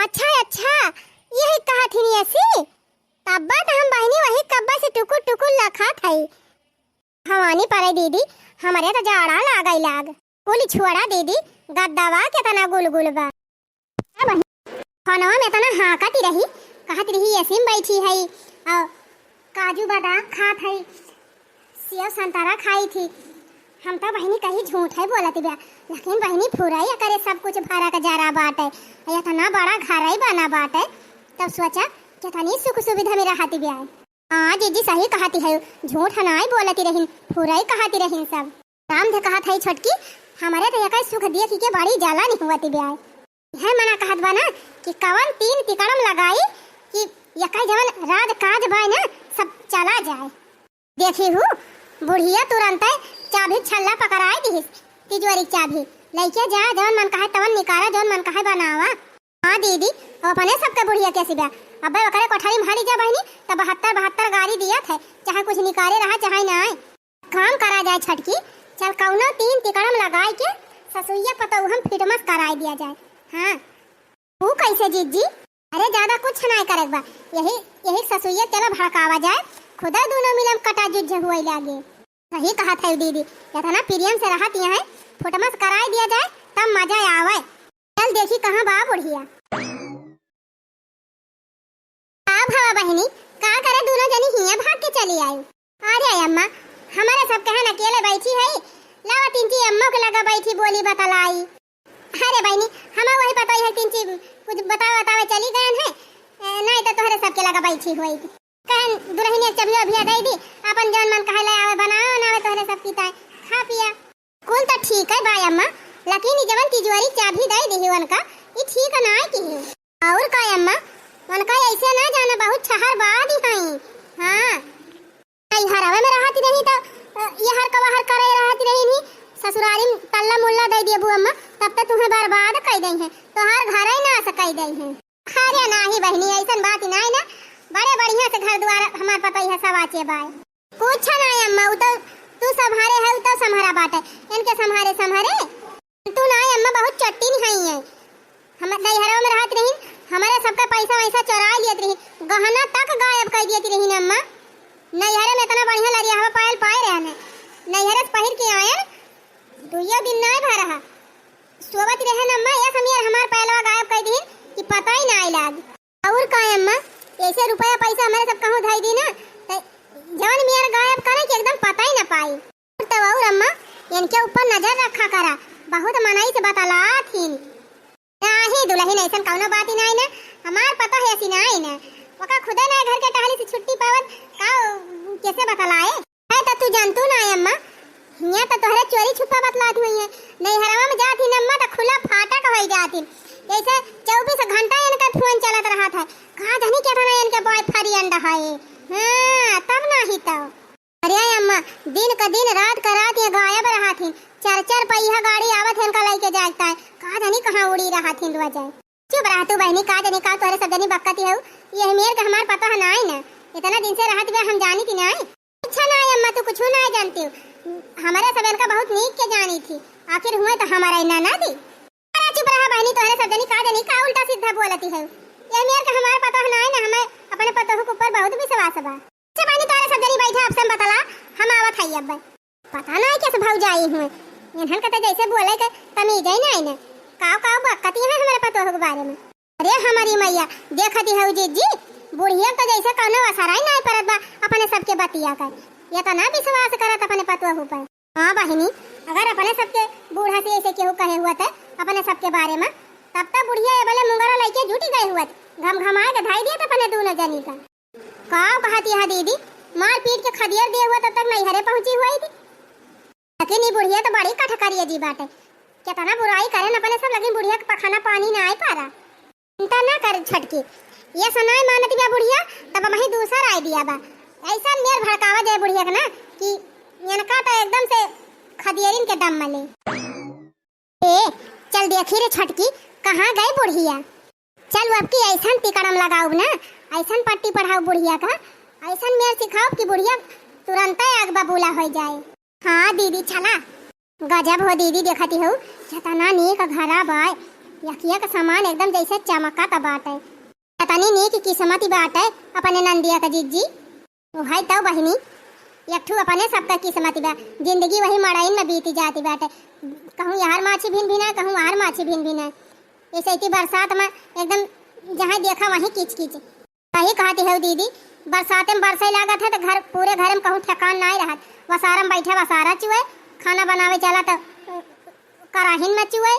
अच्छा अच्छा, यही कहा थी ऐसी। तब्बा तो हम बहनी वही कब्बा से टुकुर टुकुर लखा थई। हवानी परे दीदी, हमारे तो जाड़ा लागई लाग। कुल छुआड़ा दीदी, गद्दावा केतना गुलगुल बा। अब खाना में तना हाकती रही, कहती रही ऐसी बैठी है और काजू बादाम खात है, सेव संतरा खाई थी। हम तो बहनी कहीं झूठ है बोलती बा, लेकिन बहनी फुराई करे सब कुछ भरा का जरा बाटे, इतना बड़ा घर ही बना बाटे। तब सोचा कितनी सुख सुविधा में रहती बा। हाँ जीजी सही कहती है, झूठ नहीं बोलती रही, फुराई कहती रही सब। राम दे कहा था छोटकी, हमारे तो यका सुख देख के बड़ी जाला नहीं हुआती बा। है मना कहत बा ना कि कवन तीन तिकड़म लगाई कि यका जवन राज काज बा ना सब चला जाए। देखी हूँ बुढ़िया तुरंत चाबी छल्ला पकड़ाई दी, तिजोरी चाबी लेके जा, जवन मन कहे तवन निकाला, जवन मन कहे बनावा। हाँ दीदी, अपने सबके बुढ़िया कैसी बा। अबे वकरे कोठारी में हारी जा बहनी, तब 72 गाड़ी दिया थे, चाहे कुछ निकाले रहा चाहे ना आए। काम करा जाए छटकी, चल कौनो तीन तिकड़म लगाए के ससुइया पतऊ हम फिटमस कराई दिया जाए। हाँ वो कैसे जीजी? अरे ज्यादा कुछ नहीं करे बा, यही ससुइया तेरा भड़कावा जाए, खुदा दोनों मिलम कटा जुझ हुए लागे। सही कहा था दीदी, इतना प्रियम से रहती है, फुटमस कराई दिया जाए तब मजा आवे। चल देखी कहाँ बा बुढ़िया। अब हवा बहनी का करे, दोनों जनी हिया भाग के चली आई। अरे अम्मा, हमारे सब कहन अकेले बैठी है, लावा तीनची अम्मा के लगा बैठी बोली बतलाई। अरे बहनी हमें वही पता है, तीनची कुछ बतावे चली गए हैं, नहीं तो तोहरे सबके लगा बैठी हुई। कहन दुल्हनी एक चबिया भी दे दी, अपन जौन मन कहे ले आवे बनाओ ना आवे तोहरे सब पीता खा पिया। कुल तो ठीक है भाई अम्मा, लेकिन जवन तिजोरी चाबी दे दी उनका ये ठीक ना है की। और का अम्मा उनका ऐसे ना जाना, बहुत छहर बाद ही है। हां आई हरावे में रहती नहीं तो ये हर का बाहर करे रहती रही नहीं, ससुरारी में तल्ला मुल्ला दे दिए बू अम्मा, तब तक तुम्हें बर्बाद कर दई है, तो हर घर ही ना सकाई दई है। अरे नहीं बहनी ऐसा बात ही नहीं ना, बड़े बढ़िया से घर द्वार हमार पता ही है सब आचे बाय। कुछ नहीं अम्मा, तो तू संभारे है तो संभारा बाटे, इनके संभारे तू नहीं अम्मा, बहुत चट्टी नहीं है। हम नैहरों में रहती रही, हमारे सबका पैसा वैसा चुरा लियत रही, गहना तक गायब कर दियत रही ना अम्मा। नैहरे में इतना बढ़िया लरिया हवा पायल पाए रहने, नैहरे से पहिर के आए दुइया दिन नहीं भर रहा, सोबत रहे अम्मा, ये समियर हमार पहलवा गायब कर दी कि पता ही ना लाग। और का अम्मा ऐसे रुपया पैसा हमारे सब कहूं धाई दी ना, जवन मियार गायब करे कि एकदम पता ही ना पाई। तो और अम्मा इनके ऊपर नजर रखा करा, बहुत मनाई से बतला थी। नहीं दुल्हन ऐसा कौनो बात ही नहीं ना, हमार पता है ऐसी नहीं ना, वका खुदा ना घर के टहली से छुट्टी पावन का कैसे बतलाए है। तो तू जानतू ना अम्मा, हिया तो तोहरे चोरी छुपा बतलाती हुई है, नहीं हरावा में जाती न अम्मा तो खुला फाटक हो जाती, जैसे 24 घंटा इनका फोन चलत रहा था, कहा जानी क्या था इनके बॉयफ्रेंड है। हां तब नहीं तो अरे अम्मा दिन का दिन रात का रात ये गायब रहा थी, 4 पहिया गाड़ी आवत है इनका लेके जाता है, कहा जानी कहां उड़ी रहा थी दुआ जाए। चुप रह तू बहनी, का जानी का तोरे सब जनी बक्कती है, ये मेर का हमार पता है नहीं ना, इतना दिन से रहत बे हम जानी थी नहीं। अच्छा नहीं अम्मा, तू कुछ नहीं जानती हो, हमारे सब इनका बहुत नीक के जानी थी, आखिर हुए तो हमारा इना ना दी। अरे चुप रहा बहनी, तोरे सब जनी का जानी का उल्टा सीधा बोलती है, ये मेर का हमार पता है नहीं ना, हमें अपने पतों के ऊपर बहुत विश्वास बा। अच्छा बहनी तोरे सब जनी बैठा आपसे बतला, हम आवत है अब पता नहीं कैसे भाग जाई हुए, इन्हन का तो जैसे बोले के तमीज ही नहीं ना, काव बकती है हमारे पतों के बारे में। अरे हमारी मैया देखती है जीजी, बुढ़िया तो जैसे कौनो असर ही नहीं परत बा अपने सबके बतिया कर, ये तो ना विश्वास करत अपने पतों पर। हां बहनी अगर अपने सबके बूढ़ा से ऐसे केहू कहे हुआ था अपने सबके बारे में, तब तक बुढ़िया ये वाले मुंगरा लेके झूठी गए हुआ, घमघमाए के धाई दिया था अपने दोनों जनी का। का कहती है दीदी, मार पीट के खदियर दिए हुआ तब तक नैहरे पहुंची हुई थी, लेकिन ये बुढ़िया तो बड़ी कठकरिया जी बाटे, कितना बुराई करे अपने सब, लेकिन बुढ़िया का पखाना पानी ना आई पारा। चिंता ना कर छटकी, ये सुनाई मानती बा बुढ़िया, तब वही दूसरा आइडिया बा, ऐसा मेर भड़कावा जाए बुढ़िया का ना कि इनका तो एकदम से खदियरिन के दम मले। ए चल देखी रे छटकी कहाँ गए बुढ़िया, चल अब की ऐसा टिकड़म लगाओ ना, ऐसा पट्टी पढ़ाओ बुढ़िया का, ऐसा मेर सिखाओ कि बुढ़िया तुरंत आग बबूला हो जाए। हाँ दीदी चला, गजब हो दीदी देखती हो, कितना नीक घरा बाय, यकिया का सामान एकदम जैसे चमका ता बाटे। तनी नी की किस्मत बाटे अपने नंदिया का जिज्जी। ओ भाई तो बहिनी एकठू अपने सबका किस्मत बा, जिंदगी वही मड़ाइन में बीती जाती बाटे। कहूँ यार माछी भिन भिना, कहूँ यार माछी भिन भिना। ऐसे इतनी बरसात में एकदम जहाँ देखा वहीं किच किच। वही कहती है दीदी, बरसात में बरसे लागत है तो घर पूरे घर में कहूँ ठिकान नहीं रहा। वसारा में बैठे वसारा चुए, खाना बनावे चला तो कराहीन में चुए,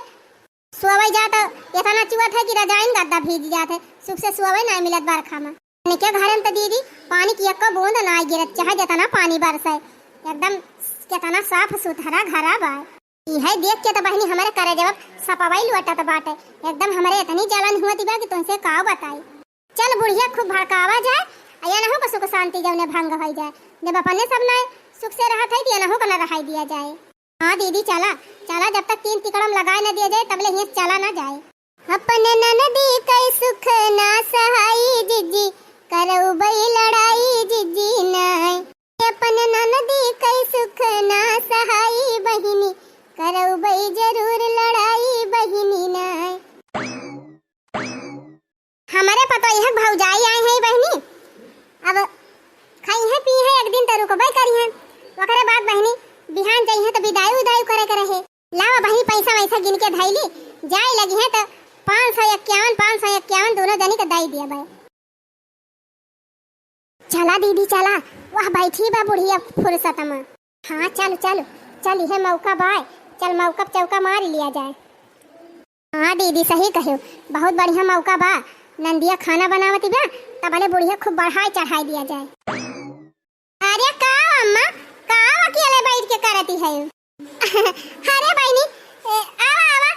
सोवे जा तो इतना चुआ था कि रजाइन गद्दा भीज जाते। सुख से सोवे नहीं मिलत बरखा में। के घर में तो दीदी पानी की एक बूंद ना गिरत, चाहे जितना पानी बरसे एकदम कितना साफ सुथरा घरा बा। यह देख के तो बहनी हमारे करे जवाब सपवाई लुटत बाटे। एकदम हमारे इतनी जलन हुआ बा कि तुमसे का बताई। चल बुढ़िया खूब भड़कावा जाए, या ना हो का सुख शांति जौने भंग हो जाए। जब अपने सब ना सुख से रहा था या ना हो का ना रहाई दिया जाए। हाँ दीदी चला चला, जब तक तीन तिकड़म लगाए न दिया जाए तबले यहाँ चला ना जाए। अपने ननदी कई सुख ना सहाई जिज्जी, करऊ बई लड़ाई जिज्जी नाय। अपने ननदी कई सुख ना सहाई बहिनी, करऊ बई जरूर लड़ाई बहिनी नाय। हमारे पतो यह भौजाई आए हैं बहनी, अब खाई है पी है एक दिन तो रुकबई करी है। ओकरे बाद बहनी बिहान जाई है तो विदाई उदाई करे के रहे। लावा बहनी पैसा वैसा गिन के धैली जाए लगी है तो 551 दोनों जनी के दाई दिया भाई। चला दीदी चला, वह बैठी बा बुढ़िया फुर्सत में। हाँ चल चल चल, यह मौका बाय, चल मौका चौका मार लिया जाए। हाँ दीदी सही कहो, बहुत बढ़िया मौका बा। नंदिया खाना बनावती बा तब भले बुढ़िया खूब बढ़ाई चढ़ाई दिया जाए। अरे का अम्मा का अकेले बैठ के करती है? अरे बहनी आवा आवा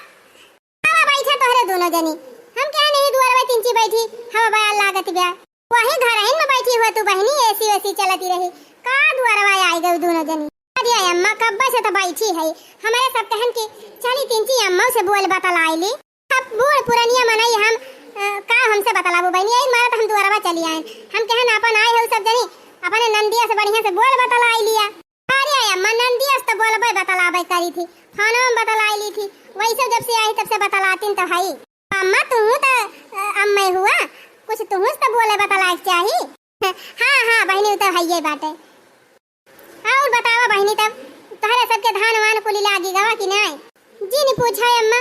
आवा बैठा तोहरे दोनों जनी। हम क्या नहीं दुआर में तिंची बैठी हवा बयाल लागत बा। वही घर में बैठी हुआ तू बहनी ऐसी वैसी चलती रही का दुआर में आई गई दोनों जनी। अरे अम्मा कब से तो बैठी है। हमारे सब कहन की चली तिंची अम्मा से बोल बतलाईली। अब बूढ़ पुरानिया मनाई हम का हमसे बतलाबो बहनी। आई मारा तो हम दुआरवा चली आए। हम कहन अपन आए हो सब जनी अपने नंदिया से बढ़िया से बोल बतलाई लिया। अरे अम्मा नंदिया से तो बोलबे बतलाबे करी थी, खाना में बतलाई ली थी। वैसे जब से आई तब से बतलाती तो भाई। अम्मा तू तो अम्मा हुआ कुछ तू तो बोले बतलाए चाहिए। हाँ हाँ बहनी तो है ये बात है। और बतावा बहनी तब तोहरे सबके धान वान कुली लागी गवा कि नहीं? जी नहीं पूछा अम्मा,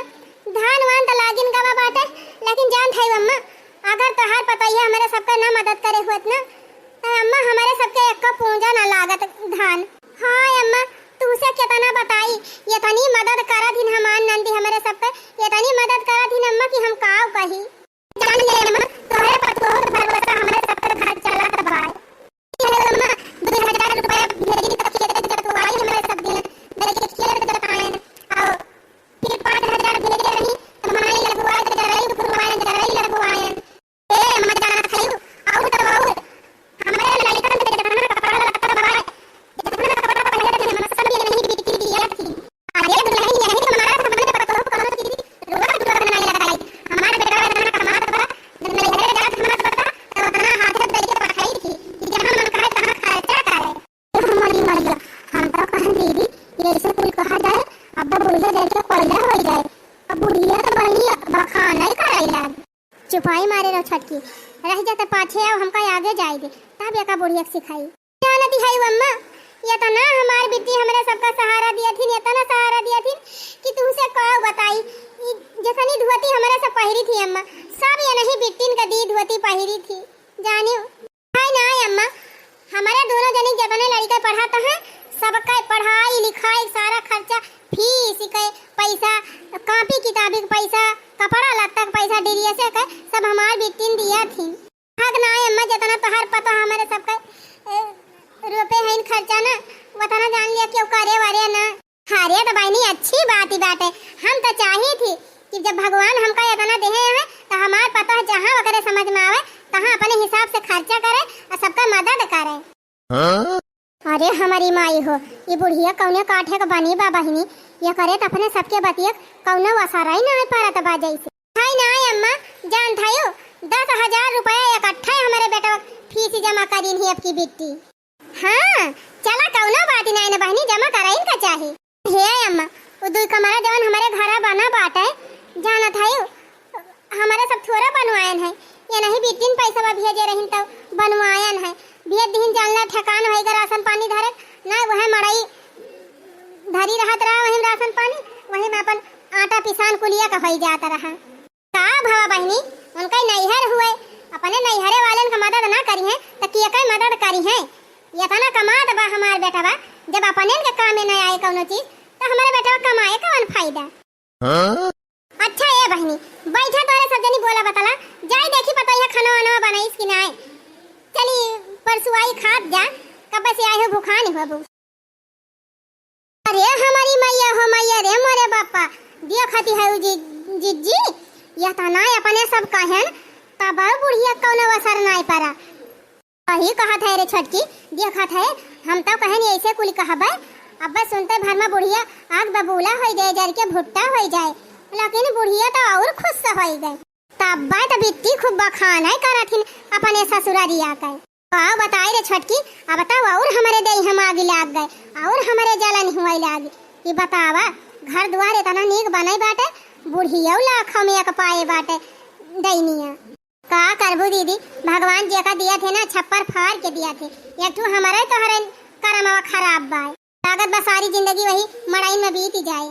धान वान तो लागिन गवा बाटे, लेकिन जान थाई अम्मा अगर तोहार पता है हमारे सबका ना मदद करे हुत ना तो अम्मा हमारे सबके एक का पूंजा ना लागत धान। हाँ अम्मा तुझसे कितना बताई, ये तनी मदद करा थी हमार नंदी हमारे सबके, ये तनी मदद करा थी अम्मा कि हम काव कही। जान ले अम्मा तोहरे पर बहुत भरोसा हमारे सबके घर चला त भाई। ये अम्मा 2000 रुपया भेजी त खेत जब तू आई हमारे सब दिन मेरे के खेत जब आए और फिर 5000 भेजे रही हमारी लगवाई त रही फुरवाई त रही लगवाई। ए अम्मा जाना खाई और तो और हमारे लड़का ने कितना कपड़ा लगता भाई, जितना कपड़ा पहले थे हम सब ये नहीं बिकती दिया थी। अरे दुल्हन यही तो हमारा सब ने पता को करो की रोगा दुल्हन बनाई लगाई हमारे बेटा ने कमा तो जब मेरे घर जा हमारा पता तो उतना हाथ दे के पठाई थी कि जहां मन कहे तहां खर्चा करे। मर गया हम तो कहन दीदी ये से कोई कहा जाए अब बुढ़िया जैसे पैदा हो जाए। अब बुढ़िया तो बढ़िया बखाना ही कराइला चुपाई मारे रहो छटकी रह जाते पाछे और हमका आगे जाएगी तब एका बुढ़िया सिखाई। जानती है अम्मा ये तो ना हमारी बेटी हमारे सबका सहारा दिया थी, इतना सहारा दिया थी कि तुमसे कहो बताई जैसनी धोती हमारे सब पहरी थी अम्मा, सब ये नहीं बिटिन का दी धोती पहरी थी जानियो। हाय ना अम्मा हमारे दोनों जनी जितने लड़के पढ़ाते हैं सबका पढ़ाई लिखाई सारा खर्चा फीस के पैसा कॉपी किताबी के पैसा कपड़ा लत्ता के पैसा डेरिया से का सब हमार बिटिन दिया थी। हक ना अम्मा जितना तोहार पता हमारे सबका रुपए है इन खर्चा ना वतना जान लिया क्यों करे वारे ना। हारे तो बहनी अच्छी बात ही बात है। हम तो चाहिए थी कि जब भगवान हमका इतना देहे हैं तो हमार पता जहाँ वगैरह समझ में आवे तहाँ अपने हिसाब से खर्चा करे और सबका मदद करे। अरे हमारी माई हो ये बुढ़िया कौने काठे का बनी बा बहिनी, ये करे तो अपने सबके बतिया कौने वसारा ही ना पारत बा जैसे। हाय ना अम्मा जान थायो 10,000 रुपया इकट्ठा हमारे बेटा फीस जमा करी ही आपकी बेटी। हाँ चला कौनो बात नहीं ना बहनी जमा कराइन का चाहिए। हे अम्मा वो दुई कमरा जवन हमारे घरा बना बाटे जाना थायो हमारे सब थोड़ा बनवायन है, ये नहीं बीतीन पैसा भेजे रहिन तो बनवायन है। भेज दिन जानला ठेकान होएगा राशन पानी धरे ना, वह मड़ई धरी रहत रहा, वही राशन पानी वही में अपन आटा पिसान कुलिया का होई जाता रहा। का भवा बहनी उनका नैहर हुए, अपने नैहरे वालन का मदद ना करी है तो किया कई मदद करी है। ये तना कमात बा हमार बेटा बा, जब अपने के काम में न आए कौनो चीज तो हमारे बेटा कमाए कौन फायदा। अच्छा ये बहनी बैठा तोरे सब जनी बोला बताला, जाई देखी पता है खाना वाना बनाईस कि ना। चली परसों आई खात जा, कब से आए हो भूखा नहीं हो बू। अरे हमारी मैया हो मैया रे मोरे बापा, दिया खाती है जी यह तना अपने सब कहन तब बुढ़िया कौन असर नहीं पड़ा। वही कहा था रे छोटकी, दिया खात है हम तो कहन ऐसे कुल कहबे, अब बस सुनते भर में बुढ़िया आग बबूला हो जाए, जर के भुट्टा हो जाए, लेकिन बुढ़िया तो और खुश हो गई। तब तो बिट्टी खूब बखान है करथिन अपने ससुरारिया का। का बताई रे छोटकी, अब बताओ और हमारे दे हम आगे लाग गए और हमारे जलन हुआ लागी। ये बतावा घर द्वार इतना नीक बनाई बाटे, बुढ़िया लाखों में एक पाए बाटे दैनिया। का करबू दीदी, भगवान जी का दिया थे ना छप्पर फाड़ के दिया थे, एक तो हमारे तो हरे करमवा खराब बाय, लागत बस सारी जिंदगी वही मड़ाई में बीत जाए।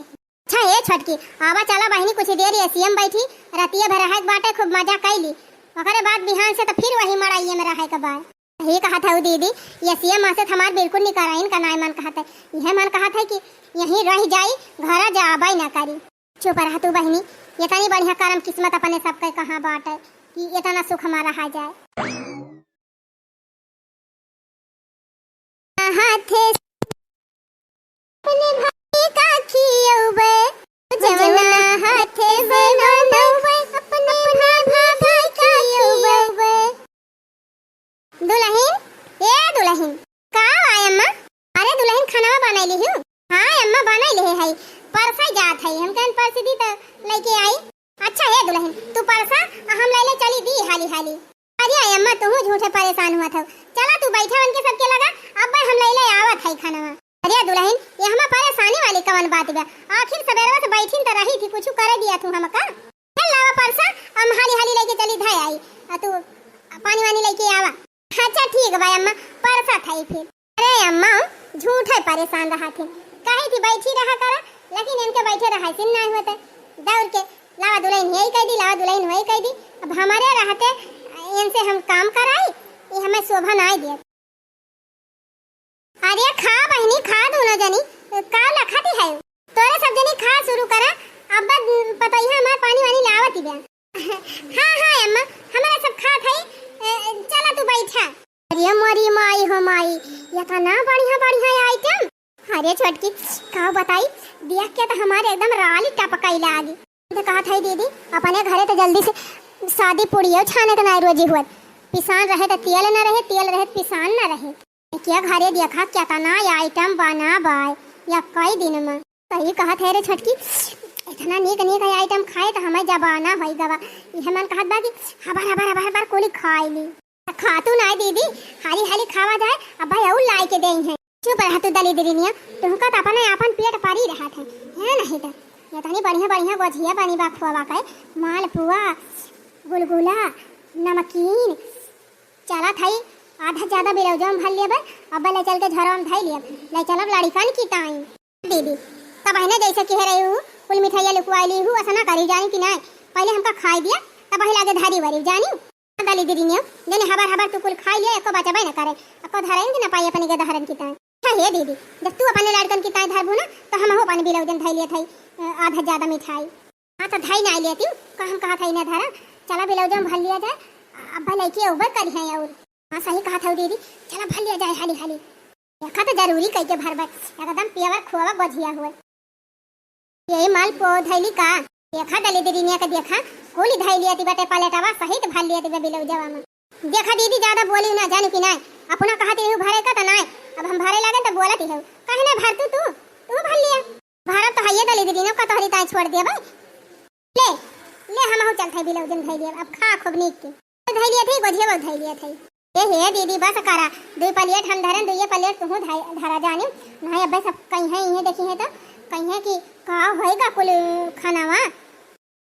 अच्छा ये छोटकी आवा चला बहनी कुछ देर एसीएम बैठी रतिया भर रहे बाटे, खूब मजा कैली, ओकरे बाद बिहान से तो फिर वही मड़ाइए में रहे के बाद। यही कहा था दीदी एसीएम से हमार बिल्कुल नहीं कराइन का नाय मन कहा था, यह मन कहा था कि यहीं रह जाई घर जाबाई ना करी। चुप रह तू बहनी, ये तनी बढ़िया करम किस्मत अपने सबके कहाँ बाटे कि इतना सुख हमारा आ जाए। हाथे अपने भाई का खियौबे, जवना हाथे बनौबे अपने भाई का खियौबे। दुल्हन ए दुल्हन का आय अम्मा? अरे दुल्हन खाना बनाई ली हूँ। हाँ अम्मा बनाई ले है, परसा जात है हम कन परस दी तो लेके आई। अच्छा है दुल्हन तू परसा हम ले चली दी हाली हाली। अरे अम्मा तू झूठे परेशान हुआ था, चला तू बैठा उनके सबके लगा, अब हम ले आवत है खाना। अरे दुल्हन ये हम परेशानी वाली कवन बात बा, आखिर सवेरे से बैठीन त रही थी, कुछ कर दिया तू हमका। चल लावा परसा हम हाली हाली लेके चली धाय आई, तू पानी वानी लेके आवा। अच्छा ठीक बा अम्मा, परसा थाई फिर। अरे अम्मा झूठे परेशान रहा थे, काहे थी बैठी रहा करा, लेकिन इनके बैठे रहा सिन नहीं होते, दौड़ के लावा दुल्हन यही कह दी, लावा दुल्हन वही कह दी। अब हमारे रहते इनसे हम काम कराई, ये हमें शोभा नहीं दिया। अरे खा बहनी खा दोनों जनी, का लखाती है तोरे सब जनी खा शुरू करा, अब पता ही हमार पानी वानी लावत बा। हाँ हाँ अम्मा हमारा सब खात है, चला तू बैठा। अरे मोरी माई हो माई, ये तो ना बढ़िया बढ़िया आइटम। अरे छोटकी का बताई देख के तो हमारे एकदम राली टपकाई लागी। तो कहा था दीदी अपने घरे तो जल्दी से शादी पुड़ियो छाने का ना रोजी हुआ, पिसान रहे तो तेल न रहे, तेल रहे पिसान न रहे। क्या घरे देखा क्या तना आइटम बना बाय या कई दिन में। सही कहा थे रे छोटकी, इतना नीक नीक आइटम खाए तो हमें जबाना होई गवा। यह मन कहत बा कि हबार हबार हबार हबार कोली खाई ली। खातू ना दीदी हाली हाली खावा जाए, अब भाई और लाई के देई है। चुप रह तू दली दिलिनिया, तुमका तो अपने अपन पेट पारी रहा था है नहीं तो ये तनी बढ़िया बढ़िया गोझिया बनी बा खुआ के, मालपुआ गुलगुला नमकीन चला थाई आधा ज्यादा बिलौजा में भर लिया बे, अब ले चल के झरवा में धाई लिया ले चलब लड़कन की टाइम। दीदी तब है जैसे कह रही हूँ कुल मिठाइया लुकवाई ली हूँ, ऐसा ना करी जानी कि नहीं, पहले हमका खाई दिया तब वही लागे धारी वरी जानी दली दीदी ने जने हबार हबार तू कुल खाई लिया, एको बचा ना करे, एको धरन की ना पाई अपने के धरन की टाइम। हे दीदी जब तू अपने लड़कन की ताई धरबू ना तो हम हो पानी बिलौजन धाई लिया थाई आधा ज्यादा मिठाई। हाँ तो धाई ना लेती हम कहा था ना धरा, चला बिलौजन भर लिया जाए, अब लड़की उबर कर है। और हाँ सही कहा था दीदी, चला भर लिया जाए हाली हाली, देखा तो जरूरी कह के भर भर एकदम पियावा खुआवा गोझिया हुआ। यही माल धैली का देखा दली दीदी ने का देखा गोली धाई लिया बटे पलेटावा सहित भर लिया बिलौजवा में। देखा दीदी ज्यादा बोली ना जानी कि नहीं, अपना कहती हूँ भरे का तो नहीं, अब हम भरे लगे तो बोलती हूँ कहे ना भर तू भर लिया भारत तो है दली दीदी ने का तोहरी ताई छोड़ दिया भाई ले ले हम चल थे बिलौजन धाई लिया, अब खा खूब नीक के धाई लिया थी गोझिया धाई लिया थी। हे दीदी बस करा दो प्लेट हम धरन, दो प्लेट तू धरा जानी नहीं, अब सब कहीं है इन्हें देखी है तो कहीं है कि का होएगा कुल खानावा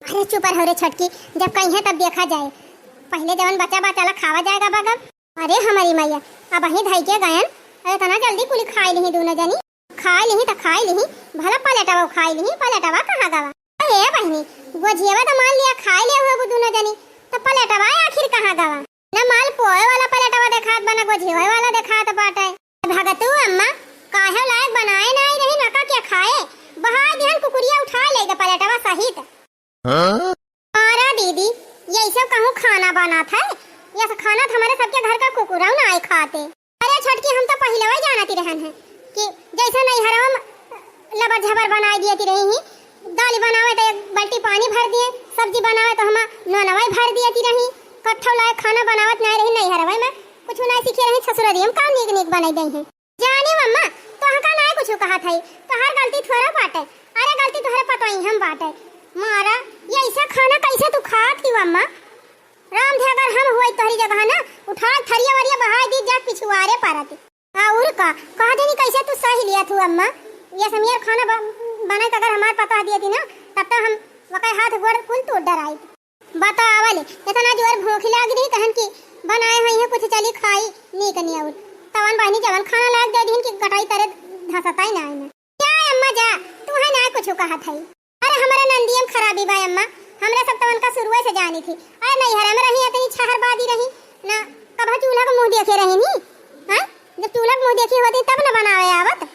अरे चुप रहो रे छटकी, जब कहीं है तब देखा जाए, पहले जवन बचा बचा ला खावा जाएगा बागब। अरे हमारी मैया अब वही धई के गयन, अरे तना जल्दी कुली खाई ली दोनों जनी, खाई ली तो खाई ली, भला पलटवा खाई ली, पलटवा कहाँ गवा। अरे बहनी गोझियावा तो मान लिया खाई ले हुए दोनों जनी, तो पलटवा आखिर कहाँ गवा। न माल पोए वाला पलटवा देखात बना गोझियावा वाला देखात बाटे। भगतू अम्मा काहे लायक बनाए नहीं रही नका क्या खाए, बहा दिहन कुकुरिया उठा लेगा पलटवा सहित। अरे दीदी ये सब कहूँ खाना बना था, ये सब खाना हमारे सबके घर का कुकुरा ना आए खाते। अरे छटकी हम तो पहले वही जानती रहन है कि जैसा नहीं हराम लबर झबर बना दिए रही, दाल बनावे तो एक बाल्टी पानी भर दिए, सब्जी बनावे तो हम नौनवाई भर दिए रही, कट्ठो लायक खाना बनावत नहीं रही, नहीं हरवाई में कुछ नहीं सीखे रही, ससुरारी हम काम नीक नीक बनाई दई है। जाने मम्मा तो हका नहीं कुछ कहा था, तो हर गलती थोड़ा बाटे, अरे गलती तोहरे पतोई हम बाटे। मारा ये ऐसा खाना कैसे तू खात की अम्मा, राम थे अगर हम होई तोहरी जगह ना उठा थरिया वरिया बहा दी जा पिछुआरे पारती। और का कह देनी कैसे तू सही लिया तू अम्मा, ये समीर खाना बना के अगर हमार पता दिए थी ना तब तो हम वके हाथ गोड़ कुल तोड़ डराई। बता आवले इतना जोर भूख लाग रही कहन की बनाए हुई है कुछ चली खाई नी कनी और तवन बहनी जवन खाना लाग दे दिन की कटाई तरे धसताई ना है क्या अम्मा जा तू है ना कुछ कहा था। अरे हमारे नंदियम खराबी बा अम्मा, हमरे सब तवन का शुरुए से जानी थी, अरे नहीं हरा में रही इतनी छहर बादी रही ना, कभी चूल्हा का मुंह देखे रही नी, हां जब चूल्हा का मुंह देखी होती तब न बनावे आवत।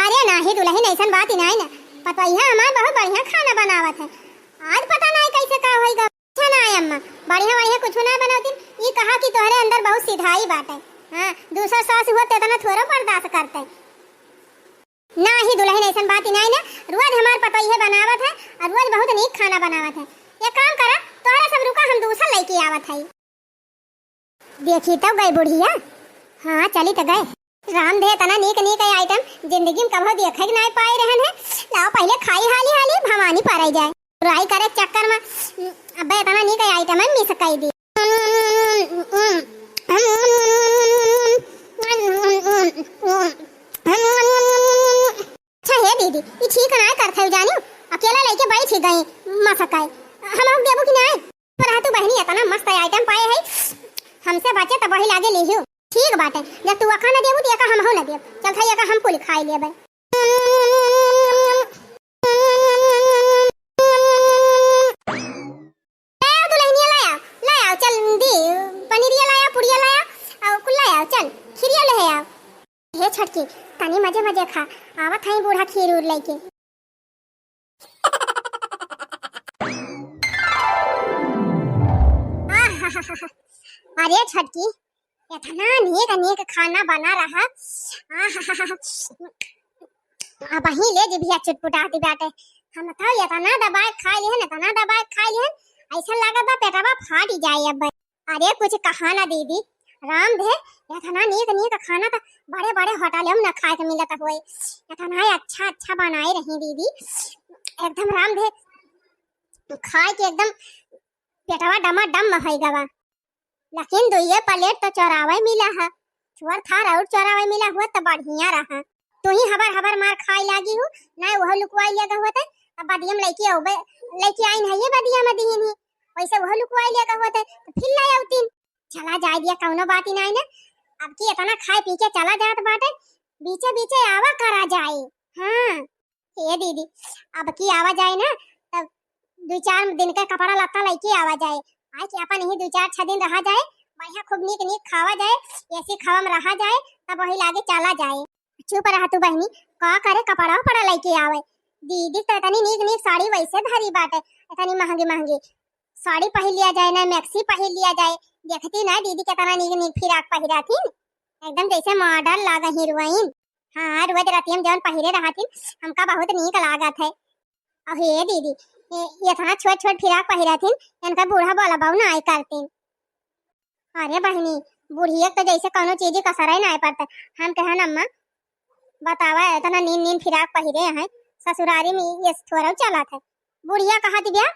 अरे नाही दुल्हन ऐसन बात ही नहीं ना, पता ही है हमार बहुत बढ़िया खाना बनावत है, आज पता नहीं कैसे का होएगा। अच्छा ना अम्मा बढ़िया बढ़िया कुछ ना बनावती, ये कहा कि तोहरे अंदर बहुत सीधाई बात है, हां दूसरा सास हुआ तो इतना थोड़ा बर्दाश्त करते ना ही दुल्हन ऐसन बात ही नहीं ना, रोज हमार पता ही है बनावत है और रोज बहुत नीक खाना बनावत है। ये काम करा तोहरा सब रुका हम दूसरा लेके आवत है। देखी तब गई बुढ़िया, हाँ चली तो गए, राम दे तना नीक नीक आइटम जिंदगी में कभी देखे नहीं पाए रहन है, लाओ पहले खाई हाली हाली भवानी पाराई जाए, बुराई करे चक्कर में अबे तना नीक आइटम है मिस कई दी। अच्छा है दीदी ये ठीक ना करथे जानियो, अकेला लेके बैठ गई मसकाए हम लोग देबो कि नहीं, पर तू बहनी इतना मस्त आइटम पाए है हमसे बचे तब वही लागे लिहियो, ठीक बात है जब तू अखा न देबू तो एका हम हो न देब, चल था एका हम कुल खाई लेबे। ए दुल्हनिया लाया लाया चल दी पनीरिया लाया पुड़िया लाया और कुल लाया चल खीरिया ले आओ। हे छटकी तनी मजे मजे खा, आवत है बूढ़ा खीर उर लेके। अरे छटकी इतना नेक नेक खाना बना रहा, अब वही ले जिभिया चुटपुटाती बाटे, हम बताओ इतना दबाए खा लिहन इतना दबाए खा लिहन ऐसा लगा था पेटवा फाट जाए अब। अरे कुछ कहा ना दीदी, राम दे इतना नेक नेक खाना तो बड़े बड़े होटलों में न खाए के मिलता हुए, इतना अच्छा अच्छा बनाए रही दीदी, एकदम राम दे खाए के एकदम पेटवा डमा डम हो गवा। लेकिन दुइये प्लेट तो चौरावे मिला है, चुअर था और चौरावे मिला हुआ तो बढ़िया रहा, तू ही हबर हबर मार खाई लागी हूँ ना, वह लुकवाई लगा हुआ था अब बदियम लेके आवे लेके आई है ये बदिया में दीन ही वैसे वह लुकवाई लगा हुआ था तो फिर ला आउतीन चला जाए दिया कौनो बात ही नहीं ना, अब की इतना खाए पी के चला जात बाटे बीचे बीचे आवा करा जाए। हाँ ये दीदी अब की आवा जाए ना तब 2-4 दिन का कपड़ा लत्ता लेके आवा जाए, आज के अपन ही 2-4-6 दिन रहा जाए, बढ़िया खूब नीक नीक खावा जाए, ऐसी खावा में रहा जाए तब वही लागे चला जाए। चुप रहा तू बहनी का करे कपड़ा पड़ा लेके आवे, दीदी तो इतनी नीक नीक साड़ी वैसे धरी बाटे, इतनी महंगी महंगी साड़ी पहन लिया जाए ना मैक्सी पहन लिया जाए, देखती ना दीदी कितना नीक नीक फिराक पहिरा थी एकदम जैसे मॉडल लागा हीरोइन। हाँ रोज राती हम जौन पहिरे रहा थी हमका बहुत नीक लागत है। अब ये दीदी ये इतना छोट छोट फिराक पहिरा थी इनका बूढ़ा बोला बाऊ ना आई करती। अरे बहनी बूढ़िया तो जैसे कोनो चीज का सराय ना पड़ता, हम कहे अम्मा बतावा इतना नीन नीन फिराक पहिरे हैं ससुरारी में ये थोड़ा चला था, बुढ़िया कहा दिव्या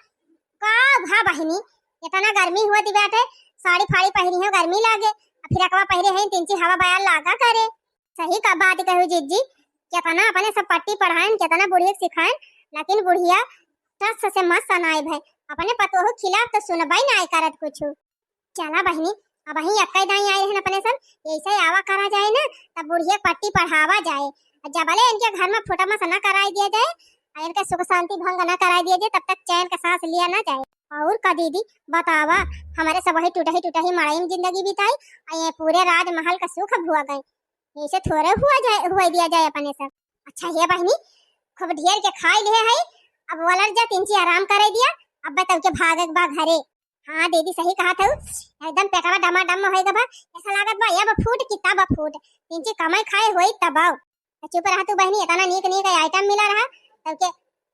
का भा बहनी इतना गर्मी हुआ दिव्या थे साड़ी फाड़ी पहनी है गर्मी लागे फिरकवा पहरे हैं 3 हवा बयान लागा करे। सही का बात कहू जीजी कितना अपने सब पट्टी पढ़ाएं कितना बुढ़िया सिखाएं, लेकिन बुढ़िया टस से मस्त सनाए भाई अपने पतोहू खिलाफ तो सुनबाई ना आय करत कुछ। चला बहनी अब वही अक्कई दाई आए हैं अपने सब ऐसे आवा करा जाए ना तब बुढ़िया पट्टी पढ़ावा जाए जबले इनके घर में फुटा मस न कराई दिया जाए और इनका सुख शांति भंग न कराई दिया जाए तब तक चैन का सांस लिया ना जाए। और का दीदी बतावा हमारे सब वही टूटा ही मड़ई में जिंदगी बिताई और ये पूरे राजमहल का सुख भुआ गए ऐसे थोड़े हुआ दिया जाए अपने सब। अच्छा ये बहनी खूब ढेर के खाई लिए है अब वलर जा तिनची आराम करे दिया अब बताओ के भागक बा घरे। हाँ दीदी सही कहा था एकदम पेटवा डमाडम होएगा बा ऐसा लागत बा या फूट कितना बा फूट तिनची कमाई खाए होई तबाव। चुप रहा तू बहनी इतना नीक नीक आइटम मिला रहा तब के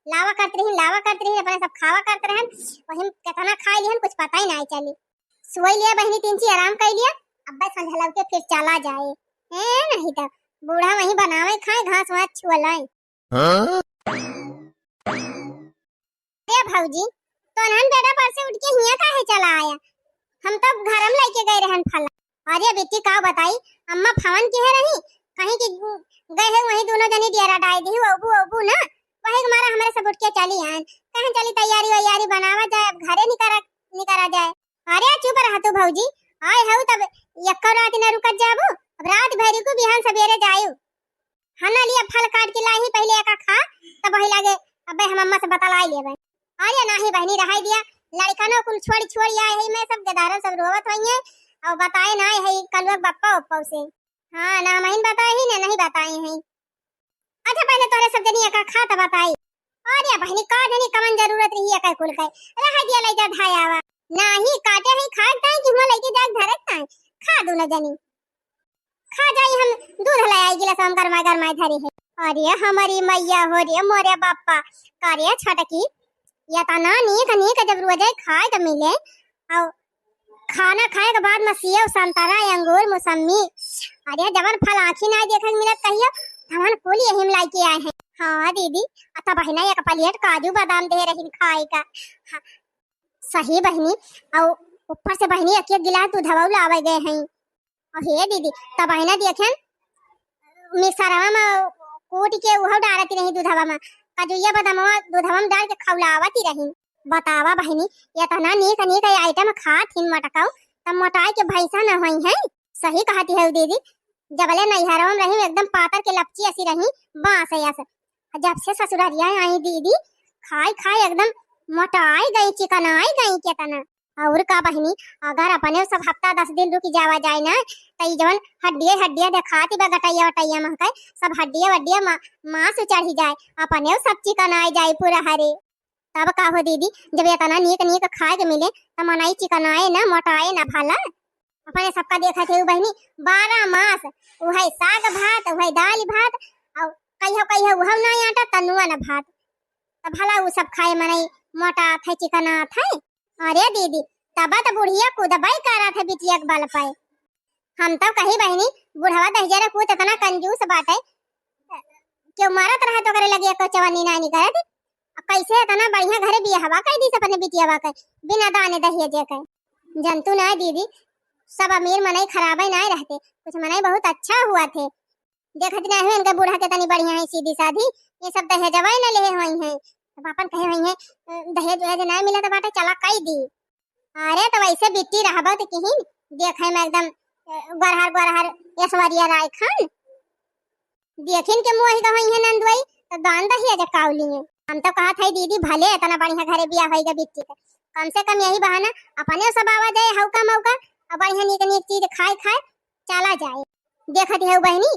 लावा करते रही अपने सब खावा करते रहन वही कितना खाई लिहन कुछ पता ही नहीं चली। सोई लिया बहनी तिनची आराम कर लिया अब बस संझलव के फिर चला जाए नहीं तो बूढ़ा वही बनावे खाए घास वास छुअलाए। ए भौजी तो अनहन बेटा पर से उठ के हिया काहे चला आया हम तो घर में लेके गए रहन फला। अरे बेटी का बताई अम्मा फवन के है रही कहीं की गए हैं वही दोनों जनी डेरा डाल दी अबू ना वही हमारा हमारे सब उठ के चली आन कहीं चली तैयारी बनावा जाए अब घरे निकरा जाए। अरे चुप रहा तू भौजी आए है तब यक्का रात न रुकत जाबू अब रात भरी को बिहान सवेरे जायू हना लिया फल काट के लाई पहले एका खा तब वही लागे अबे हम अम्मा से बतलाई लेबे। अरे नाही बहनी रहाई दिया लड़का ना कुल छोड़ आए है मैं सब गदारा सब रोवत होइए और बताए ना है कलवा बप्पा उप्पा से। हां ना महीन बताए ही ना नहीं बताए हैं। अच्छा पहले तोरे सब जनी का खा तब बताई। अरे बहनी का जनी कमन जरूरत रही है का कुल का रहा दिया ले जा ढायावा नाही काटे है खाता है कि हम लेके जा धरत है खा दो ना जनी खा जाई हम दूध ले आई गिला हम गरमा धरी है। अरे हमारी मैया हो रे मोरे बाप्पा कार्य छटकी या तना नीक जब रोज खाए तो मिले और खाना खाए के बाद में सेव संतरा अंगूर मौसमी अरे जवन फल आँखी ना देखे मिलत कहियो हमन फूल यही लाई के आए हैं। हाँ दीदी अता बहना एक प्लेट काजू बादाम दे रही खाए का। हाँ, सही बहनी और ऊपर से बहनी एक गिलास दूध लावे गए हैं। और हे दीदी तब बहना देखें मिक्सरवा में कूट के उह डालती रही दूधवा में काजुया बादामवा दूधवा में डाल के खौलावती रही। बतावा बहनी ये तना नीक आइटम खात हिन मटकाऊ तब मोटाई के भैंसा न होई है। सही कहती है दीदी जबले नैहरवा में रही एकदम पातर के लपची ऐसी रही बांस ऐसा जब से ससुरालिया आई दीदी खाई एकदम मोटाई गई चिकनाई गई के तना। और का बहनी अगर अपने सब हफ्ता 10 दिन रुक जावा जाए ना तो जवन हड्डिया दिखाती बा गटैया वटैया महके सब हड्डिया मांस चढ़ी जाए अपने सब चिकनाई जाए पूरा हरे। तब का हो दीदी जब इतना नीक खाए के मिले तो मनाई चिकनाए ना मोटाए ना भला अपने सबका देखा थे बहनी 12 मास वही साग भात वही दाल भात और कहियो वह ना आटा तनुआ ना भात तब भला वो सब खाए मनाई मोटा थे चिकना थे। अरे दीदी तब तो बुढ़िया कूदबाई करा था बिटिया के बल पाए हम तो कही बहनी बुढ़वा दहजरा कूद इतना कंजूस बाटे क्यों मारत रहा तो करे लगे को चवनी नानी करत कैसे इतना बढ़िया घरे बियाहवा कर दी अपने बिटियावा के बिना दाने दहेजे के जंतु ना दीदी सब अमीर मनई खराब नहीं रहते कुछ मनई बहुत अच्छा हुआ थे देखत नहीं है इनके बूढ़ा के तनी बढ़िया है सीधी साधी ये सब दहेजवा न ले होई है तो पापन कहे होई है दहेज नहीं मिला तो बाटा चला कई दी। अरे तो वैसे बिट्टी रहबा तो कहीं देखे में एकदम गरहर ऐश्वर्या राय खान देखिन के मोही गई है नंदुई तो दान दहिया जे कावली है। हम तो कहा था दीदी भले इतना बढ़िया घरे बिया होएगा बिट्टी का कम से कम यही बहाना अपने सब आवा जाए हौका मौका और बढ़िया नीक चीज खाए चला जाए। देखत है बहनी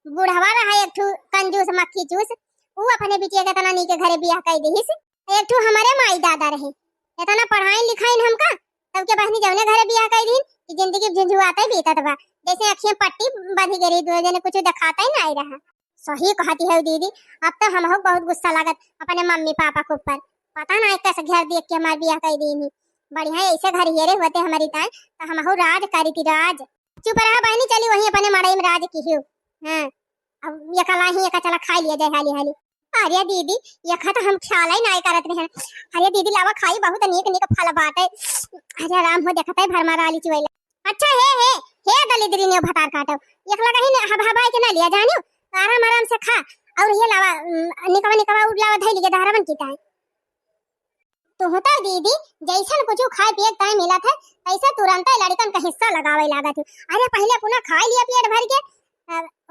बुढ़वा रहा एक ठू कंजूस मक्खी चूस वो अपने बिटिया के तना नी के घरे बियाह कर दीस एक ठू हमारे माई दादा रहे इतना पढ़ाई लिखाई हमका तब के बहनी जौने घरे बियाह कर दी कि जिंदगी झुझुआते बीतत बा जैसे अखियां पट्टी बांधी गई दो जने कुछ दिखाता ही नहीं रहा। सही कहती है दीदी अब तो हम बहुत गुस्सा लागत अपने मम्मी पापा के ऊपर पता ना कैसे घर देख के हमारे बियाह कर दी बढ़िया ऐसे घर हेरे होते हमारी ताई तो हम राज करी थी राज। चुप रहा बहनी चली वही अपने मड़ई में राज की हूँ। हाँ अब ये कला ही एक चला खा लिया जाए हाली हाली। अरे दीदी ये खा तो हम ख्याल ही नहीं करत रहे। अरे दीदी लावा खाई बहुत नीक फल बाटे अरे आराम हो देखता है भरमा राली चुवैला। अच्छा हे दलिद्री ने भतार काटो एक लगा ही हवा के ना लिया जानियो आराम से खा और ये लावा निकवा उड़ लावा धई लिए धारा बन कीता है। तो होता दीदी जैसन कुछ खाए पिए टाइम मिला था ऐसा तुरंत लड़कन का हिस्सा लगावे लागत। अरे पहले पुनः खा लिया पेट भर के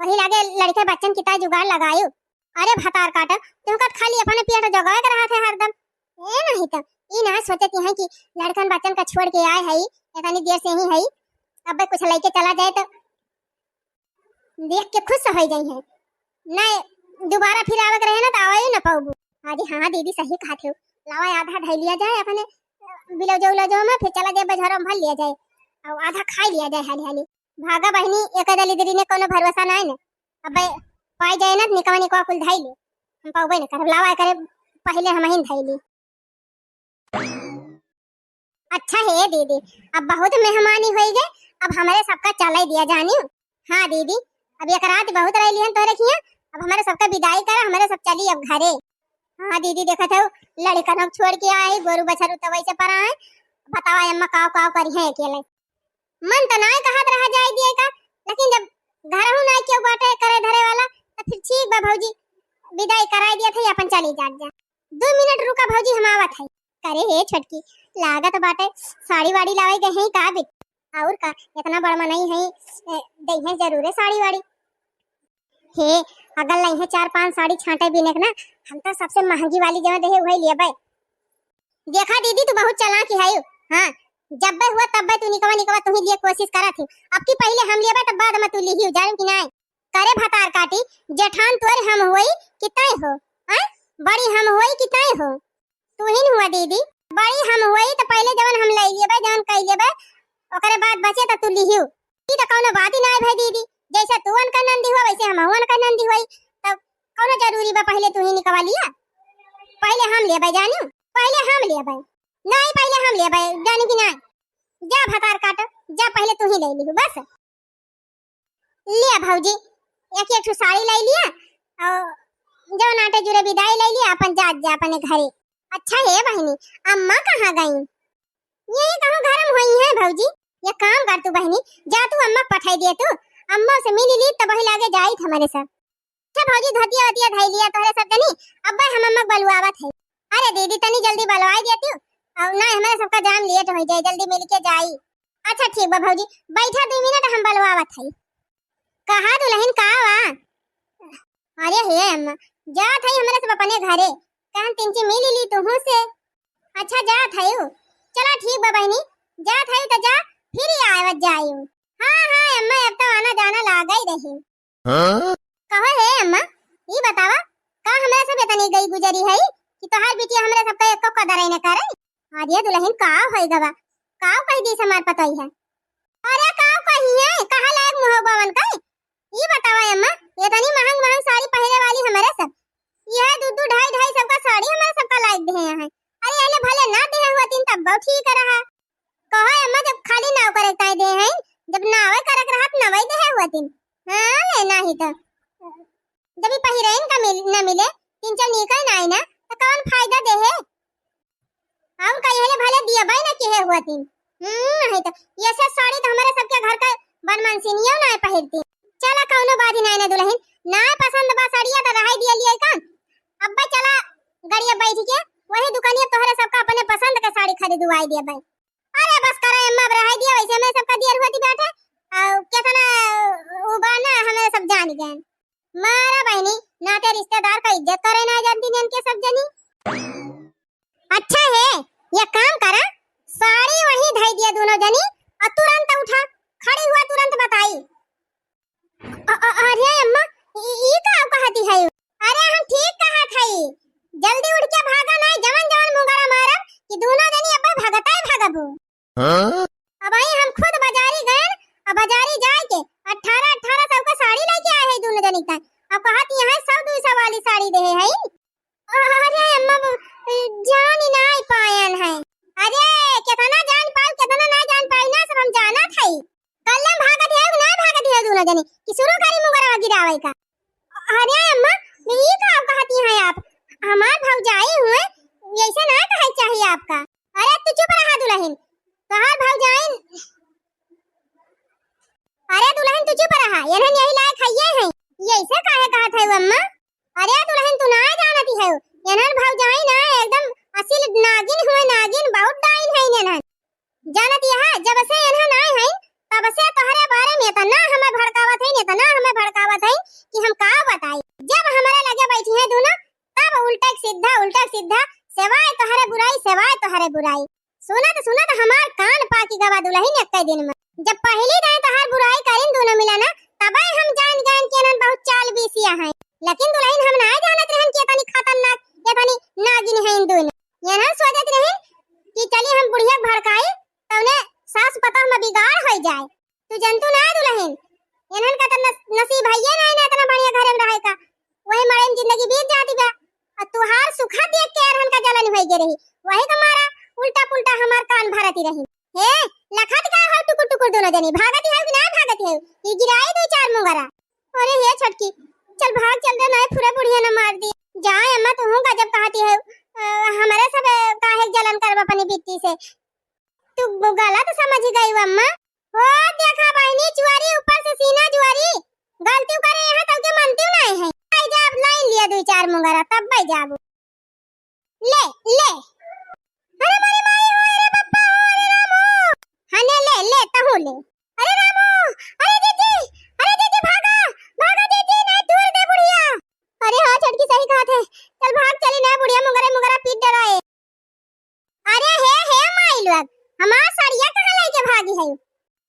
वही लागे लड़के बच्चन की ता जुगाड़ लगायो। अरे भतार काटा तुम कब खाली अपने पेट जगावे कर रहा थे हरदम। ए नहीं तो ई ना सोचती है कि लड़कन बच्चन का छोड़ के आए है इतनी देर से ही है अब कुछ लेके चला जाए तो देख के खुश हो जाई है नहीं दोबारा फिर आवे रहे ना तो आवे ना पाऊ। आदि हाँ दीदी सही कहते हो लावा आधा ढाई लिया जाए अपने बिलौजो में फिर चला जाए बाजार में भर लिया जाए और आधा खा लिया जाए हाली हाली। भागा बहनी एक दली दरी ने कोनो भरोसा ना है ना अब पाई जाए ना निकवा निकवा कुल धाई ले हम पाऊबे ना कर लावा करे पहले हम ही धाई ली। अच्छा है दीदी अब बहुत मेहमानी हो गए अब हमारे सबका चला ही दिया जानी। हाँ दीदी अब एक रात बहुत रह लिहन तो रखिए अब हमारे सबका विदाई करा हमारे सब चली अब घरे। हाँ दीदी देखा था लड़का हम छोड़ के आए गोरु बछरू तो वैसे पर आए बताओ अम्मा काव काव करी है अकेले मन तो नहीं कहत रहा जाए दिए का लेकिन जब घर हूं ना क्यों बाटे करे धरे वाला तो फिर ठीक बा भौजी विदाई कराई दिया था अपन चली जात जा 2 मिनट रुका भौजी हम आवत है। करे हे छटकी लागत बाटे साड़ी वाड़ी लावे गए हैं का बिट और का इतना बड़ नहीं है दई है जरूर है साड़ी वाड़ी हे अगर नहीं है 4-5 साड़ी छांटे बिने ना हम तो सबसे महंगी वाली जमा देहे वही लिए भाई। देखा दीदी तू बहुत चालाक है। हां जब बे हुआ तब बे तू निकवा तू ही लिए कोशिश करा थी अब की पहले हम लिए तब बाद में तू ली जान कि नहीं करे भतार काटी जेठान तोर हम होई कितने हो हैं बड़ी हम होई कितने हो तू ही हुआ दीदी बड़ी हम होई तो पहले जवन हम ले लिए जवन कह लिए ओकरे बाद बचे तो तू ली ई तो कोनो बात ही नहीं भाई दीदी जैसे तू अन का नंदी हुआ वैसे हम अन का नंदी हुई तब कोनो जरूरी बा पहले तू ही निकवा लिया पहले हम ले भाई जानी पहले हम ले भाई नहीं पहले हम ले भाई जानी कि नहीं जा भतार काट जा पहले तू ही ले ली बस लिया भौजी एक साड़ी ले लिया और जो नाटे जुरे विदाई ले लिया अपन जा अपने घरे। अच्छा है बहनी अम्मा कहाँ गई यही कहूँ घर में हुई है भौजी ये काम कर तू बहनी जा तू अम्मा पठाई दिए तू अम्मा से मिली ली तब वही लागे जाई हमारे साथ। अच्छा भौजी धोतिया वतिया धाई लिया तोरे सब तनी अब हम अम्मा बलवावत है। अरे दीदी तनी जल्दी बलवाई दे तू और ना हमारे सबका जाम लेट हो जाए जल्दी मिल के जाई। अच्छा ठीक बा भौजी बैठा 2 मिनट हम बलवावत है। कहा दुल्हन का वा अरे हे अम्मा जा थई हमारे सब अपने घरे कहन तिनची मिल ली तू से। अच्छा जा थई चला ठीक बा बहनी जा थई तो जा फिर आवत जाई। हां अम्मा अब तो आना जाना लागा ही रही। कहो है अम्मा ये बतावा का हमरा सब इतनी गई गुजरी है कि तोहार बेटी हमरा सब का एको कदर ही न करे। अरे दुल्हन का होई गवा का कह दी समार पता ही है। अरे का कही है कहा लायक मुहब्बवन का ये बतावा अम्मा इतनी महंग साड़ी पहने वाली हमारे सब यह 2-2 2.5 सबका साड़ी हमारे सबका लायक दे हैं। अरे एले भले ना दे हुआ तीन तब बहुत ठीक रहा। कहो अम्मा जब खाली नाव करे ताई दे हैं जब नावे करक रहत नवई दे हुआ तीन। हां नहीं तो जब पहिरन का न मिले तीन चार निकल नहीं ना तो कौन फायदा दे है हम कहिले भले दिया भाई ना के हुआ तीन। नहीं तो ये सब साड़ी तो हमारे सबके घर का बनमानसिनियो ना पहिरती। चला कौनो बात नहीं ना दुल्हन ना पसंद बा साड़िया तो रहाई दिया लिए का अब चला गाड़िया बैठ के वही दुकानिया तोहरे सबका अपने पसंद का साड़ी खरीदवाई दिया भाई। अरे बस करो अम्मा रहाई दिया वैसे मैं सबका दिया हुआ थी बैठे और कितना उबाना हमें सब जान गए मारा बहनी नाते रिश्तेदार का इज्जत करे ना जानती ने इनके सब जनी। अच्छा है ये काम करा साड़ी वही धाई दिया दोनों जनी और तुरंत उठा खड़ी हुआ तुरंत बताई। अरे अम्मा ये का कहती है। अरे हम ठीक कहा थई जल्दी उठ के भागा नहीं जवन जवन मुंगरा मारब कि दोनों जनी अब भागता ही भागबो। अब आई हम खुद बाजारी गए अब बाजारी जाए के 18 सब का साड़ी लेके आए है दोनों जनी का अब कहती है 100-200 वाली साड़ी दे है। अरे अम्मा जान ही नहीं पायन है। अरे कितना जान पाई कितना ना जान पाई ना सब हम जाना थई कल भागत है ना भागत है दोनों जनी कि शुरू करी मुंगरा गिरावे का। अरे अम्मा ये का कहती है आप हमार भौजाई हुए ऐसे ना कहे चाहिए आपका। अरे तू चुप रहा दुल्हन तोहार भौजाई। अरे दुल्हन तू चुप रहा इन्हन यही लायक है ये है ये ऐसे काहे कहत है अम्मा। अरे दुल्हन तू ना जानती है इन्हन भौजाई ना एकदम असिल नागिन हुए नागिन बहुत डाइन है इन्हन जानत यह जब से इन्हन आए हैं तब से तोहरे बारे में इतना हमें भड़कावत है इतना हमें भड़कावत है कि हम का बताई। जब हमारे लगे बैठी है दोनों तब उल्टा सीधा सेवाए तोहरे बुराई सुनत हमार कान पाकी गवा दुलहिन एक दिन में। जब पहली दाई तहार बुराई करिन दोनों मिला ना तबे हम जान के नन बहुत चाल बीसिया है लेकिन दुलहिन हम ना जानत रहन कि तनी खतरनाक ये तनी नागिन है इन दोनों। ये ना सोचत रहन कि चली हम बुढ़िया भड़काई तौने सास पता में बिगाड़ हो जाए। तू जंतु ना दुलहिन इनन का नसीब है ये ना इतना बढ़िया घर में रहे का वही मरे में जिंदगी बीत जाती बा और तुहार सुखा देख के अरहन का जलन होई गे रही वही तुम्हारा उल्टा पुल्टा हमार कान भरती रही। हे लखत का हो टुकुर दोनों जनी भागती है कि ना भागती है ये गिराई दो चार मुंगरा। अरे हे छटकी चल भाग चल रे नहीं पूरा बुढ़िया ना मार दी जाए अम्मा तू का जब कहती है हमारे सब काहे जलन करब अपनी बिट्टी से तू गलत समझ गई अम्मा। ओ देखा बहनी जुआरी ऊपर से सीना जुआरी गलती करे यहां तक के मानती नहीं है आई जाब लाइन लिया दो चार मुंगरा तब भाई जाबू ले अरे मारी माई हो रे पप्पा हो रे रामू हने ले तहु ले अरे रामू अरे जीजी भागा जीजी नहीं दूर दे बुढ़िया। अरे हां छटकी सही कहा थे चल भाग चली ना बुढ़िया मुंगरा पीट डराए। अरे हे माई लोग हमार साड़िया कहां लेके भागी है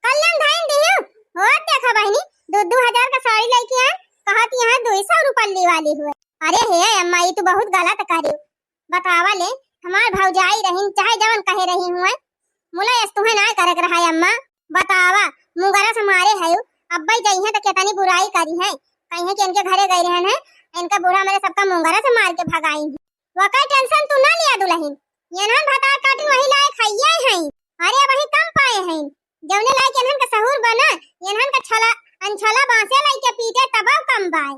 कल्याण धाइन दियो हो देखा बहनी 2-2000 का साड़ी लेके आ कहत यहां 200 रुपए ली वाली हुए। अरे हे अम्मा ये तो बहुत गलत करी बतावा ले हमार भौजाई रहीन चाहे जवन कहे रही हुए मुला तुहे ना करक रहा है अम्मा बतावा मुंगरा से मारे है अब्बा जइहे त केतनी बुराई करी है कहीं के इनके घरे गई रहन है इनका बूढ़ा मेरे सबका मुंगरा से मार के भगाई है वका टेंशन तू ना लिया दुलहिन यनहन भता काटन वही लाए खाइए हैं। अरे वही कम पाए हैं जवने लायक यनहन का सहूर बना यनहन का छला अनछला बांसे लायक के पीटे तब कम बाए।